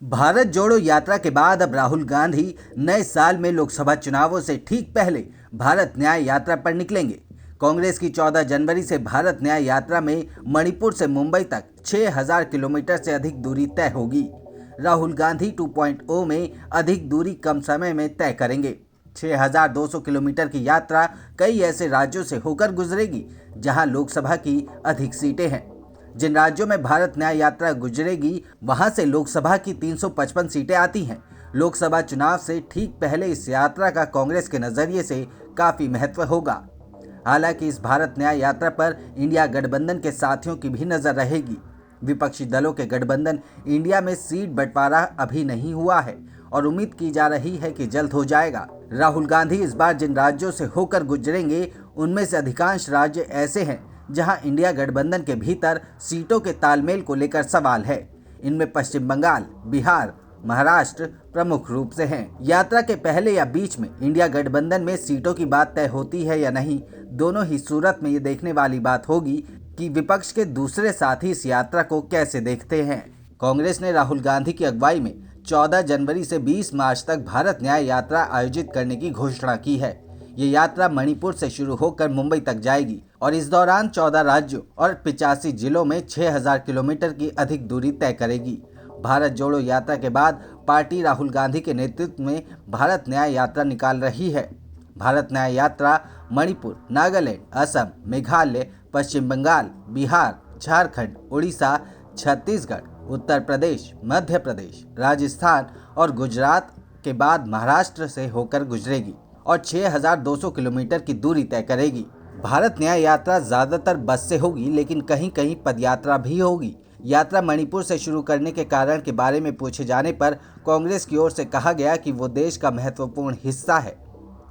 भारत जोड़ो यात्रा के बाद अब राहुल गांधी नए साल में लोकसभा चुनावों से ठीक पहले भारत न्याय यात्रा पर निकलेंगे। कांग्रेस की 14 जनवरी से भारत न्याय यात्रा में मणिपुर से मुंबई तक 6000 किलोमीटर से अधिक दूरी तय होगी। राहुल गांधी 2.0 में अधिक दूरी कम समय में तय करेंगे। 6200 किलोमीटर की यात्रा कई ऐसे राज्यों से होकर गुजरेगी जहां लोकसभा की अधिक सीटें हैं। जिन राज्यों में भारत न्याय यात्रा गुजरेगी वहां से लोकसभा की 355 सीटें आती हैं। लोकसभा चुनाव से ठीक पहले इस यात्रा का कांग्रेस के नजरिए से काफी महत्व होगा। हालांकि इस भारत न्याय यात्रा पर इंडिया गठबंधन के साथियों की भी नजर रहेगी। विपक्षी दलों के गठबंधन इंडिया में सीट बंटवारा अभी नहीं हुआ है और उम्मीद की जा रही है कि जल्द हो जाएगा। राहुल गांधी इस बार जिन राज्यों से होकर गुजरेंगे उनमें से अधिकांश राज्य ऐसे हैं जहां इंडिया गठबंधन के भीतर सीटों के तालमेल को लेकर सवाल है। इनमें पश्चिम बंगाल, बिहार, महाराष्ट्र प्रमुख रूप से हैं। यात्रा के पहले या बीच में इंडिया गठबंधन में सीटों की बात तय होती है या नहीं, दोनों ही सूरत में ये देखने वाली बात होगी कि विपक्ष के दूसरे साथी इस यात्रा को कैसे देखते हैं। कांग्रेस ने राहुल गांधी की अगुवाई में 14 जनवरी से 20 मार्च तक भारत न्याय यात्रा आयोजित करने की घोषणा की है। ये यात्रा मणिपुर से शुरू होकर मुंबई तक जाएगी और इस दौरान 14 राज्यों और 85 जिलों में 6000 किलोमीटर की अधिक दूरी तय करेगी। भारत जोड़ो यात्रा के बाद पार्टी राहुल गांधी के नेतृत्व में भारत न्याय यात्रा निकाल रही है। भारत न्याय यात्रा मणिपुर, नागालैंड, असम, मेघालय, पश्चिम बंगाल, बिहार, झारखंड, उड़ीसा, छत्तीसगढ़, उत्तर प्रदेश, मध्य प्रदेश, राजस्थान और गुजरात के बाद महाराष्ट्र से होकर गुजरेगी और 6200 किलोमीटर की दूरी तय करेगी। भारत न्याय यात्रा ज्यादातर बस से होगी, लेकिन कहीं कहीं पदयात्रा भी होगी। यात्रा मणिपुर से शुरू करने के कारण के बारे में पूछे जाने पर कांग्रेस की ओर से कहा गया कि वो देश का महत्वपूर्ण हिस्सा है।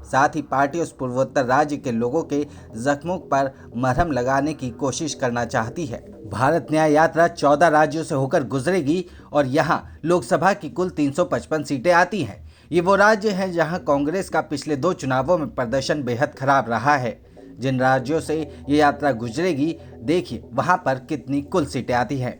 साथ ही पार्टी उस पूर्वोत्तर राज्य के लोगों के जख्मों पर मरहम लगाने की कोशिश करना चाहती है। भारत न्याय यात्रा 14 राज्यों से होकर गुजरेगी और यहाँ लोकसभा की कुल 355 सीटें आती हैं। ये वो राज्य हैं जहां कांग्रेस का पिछले 2 चुनावों में प्रदर्शन बेहद खराब रहा है। जिन राज्यों से ये यात्रा गुजरेगी, देखिए वहां पर कितनी कुल सीटें आती हैं।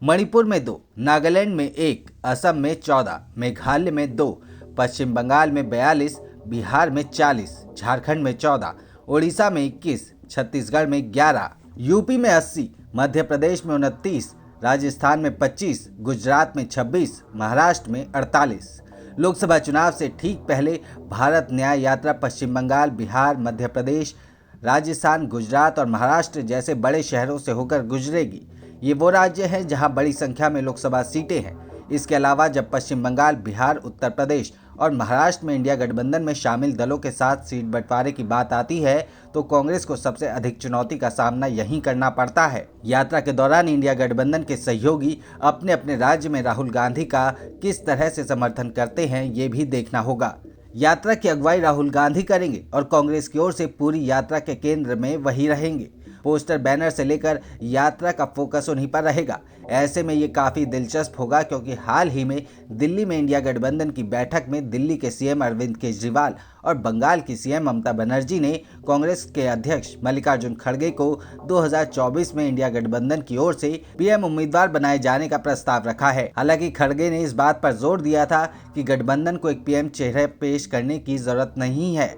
मणिपुर में 2, नागालैंड में 1, असम में 14, मेघालय में 2, पश्चिम बंगाल में 42, बिहार में 40, झारखंड में 14, उड़ीसा में 21, छत्तीसगढ़ में 11, यूपी में 80, मध्य प्रदेश में 29, राजस्थान में 25, गुजरात में 26, महाराष्ट्र में 48। लोकसभा चुनाव से ठीक पहले भारत न्याय यात्रा पश्चिम बंगाल, बिहार, मध्य प्रदेश, राजस्थान, गुजरात और महाराष्ट्र जैसे बड़े शहरों से होकर गुजरेगी। ये वो राज्य हैं जहां बड़ी संख्या में लोकसभा सीटें हैं। इसके अलावा जब पश्चिम बंगाल, बिहार, उत्तर प्रदेश और महाराष्ट्र में इंडिया गठबंधन में शामिल दलों के साथ सीट बंटवारे की बात आती है तो कांग्रेस को सबसे अधिक चुनौती का सामना यहीं करना पड़ता है। यात्रा के दौरान इंडिया गठबंधन के सहयोगी अपने अपने राज्य में राहुल गांधी का किस तरह से समर्थन करते हैं, ये भी देखना होगा। यात्रा की अगुवाई राहुल गांधी करेंगे और कांग्रेस की ओर से पूरी यात्रा के केंद्र में वही रहेंगे। पोस्टर, बैनर से लेकर यात्रा का फोकस उन्हीं पर रहेगा। ऐसे में ये काफ़ी दिलचस्प होगा क्योंकि हाल ही में दिल्ली में इंडिया गठबंधन की बैठक में दिल्ली के सीएम अरविंद केजरीवाल और बंगाल की सीएम ममता बनर्जी ने कांग्रेस के अध्यक्ष मल्लिकार्जुन खड़गे को 2024 में इंडिया गठबंधन की ओर से पीएम उम्मीदवार बनाए जाने का प्रस्ताव रखा है। हालांकि खड़गे ने इस बात पर जोर दिया था कि गठबंधन को एक पीएम चेहरे पेश करने की जरूरत नहीं है।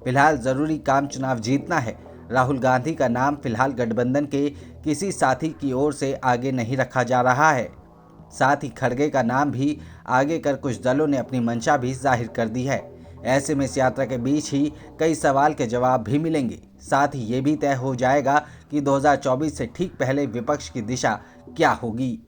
फिलहाल जरूरी काम चुनाव जीतना है। राहुल गांधी का नाम फिलहाल गठबंधन के किसी साथी की ओर से आगे नहीं रखा जा रहा है। साथ ही खड़गे का नाम भी आगे कर कुछ दलों ने अपनी मंशा भी जाहिर कर दी है। ऐसे में इस यात्रा के बीच ही कई सवाल के जवाब भी मिलेंगे। साथ ही ये भी तय हो जाएगा कि 2024 से ठीक पहले विपक्ष की दिशा क्या होगी।